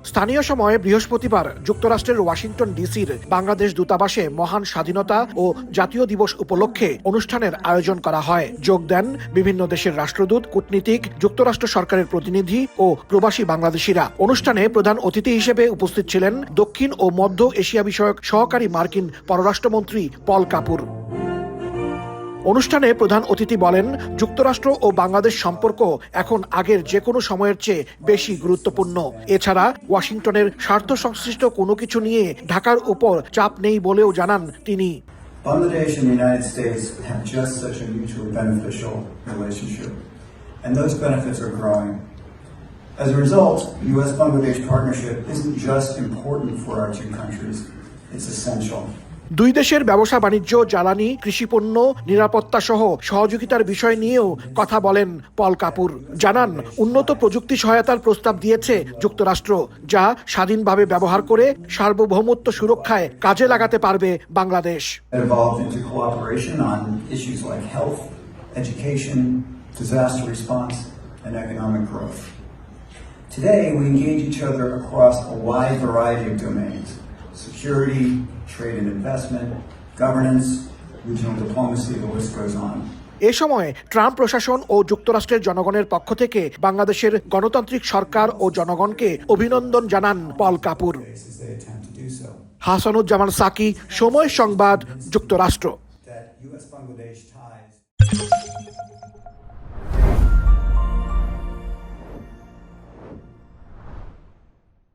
স্থানীয় সময়ে বৃহস্পতিবার যুক্তরাষ্ট্রের ওয়াশিংটন ডিসির বাংলাদেশ দূতাবাসে মহান স্বাধীনতা ও জাতীয় দিবস উপলক্ষে অনুষ্ঠানের আয়োজন করা হয়। যোগ দেন বিভিন্ন দেশের রাষ্ট্রদূত, কূটনীতিক, যুক্তরাষ্ট্র সরকারের প্রতিনিধি ও প্রবাসী বাংলাদেশিরা। অনুষ্ঠানে প্রধান অতিথি হিসেবে উপস্থিত ছিলেন দক্ষিণ ও মধ্য এশিয়া বিষয়ক সহকারী মার্কিন পররাষ্ট্রমন্ত্রী পল কাপুর। অনুষ্ঠানে প্রধান অতিথি বলেন, যুক্তরাষ্ট্র ও বাংলাদেশ সম্পর্ক এখন আগের যে কোনো সময়ের চেয়ে বেশি গুরুত্বপূর্ণ। এছাড়া ওয়াশিংটনের স্বার্থ সংশ্লিষ্ট কোনো কিছু নিয়ে ঢাকার উপর চাপ নেই বলেও জানান তিনি। Bangladesh and the United States have just such a mutually beneficial relationship, and those benefits are growing. As a result, the U.S.-Bangladesh partnership isn't just important for our two countries, it's essential. দুই দেশের ব্যবসা বাণিজ্য, জ্বালানি, কৃষিপণ্য, নিরাপত্তা সহ সহযোগিতার বিষয় নিয়েও কথা বলেন পল কাপুর। জানান, উন্নত প্রযুক্তি সহায়তার প্রস্তাব দিয়েছে যুক্তরাষ্ট্র, যা স্বাধীনভাবে ব্যবহার করে সার্বভৌমত্ব সুরক্ষায় কাজে লাগাতে পারবে Bangladesh. Evolved into cooperation on issues like health, education, disaster response, and economic growth. Today, we engage each other across a wide variety of domains: security, trade and investment, governance, regional diplomacy, the list goes on. এ সময় Trump প্রশাসন ও যুক্তরাষ্ট্রের জনগণের পক্ষ থেকে বাংলাদেশের গণতান্ত্রিক সরকার ও জনগণকে অভিনন্দন জানান পল কাপুর। হাসানুজ্জামান সাকি, সময় সংবাদ, যুক্তরাষ্ট্র।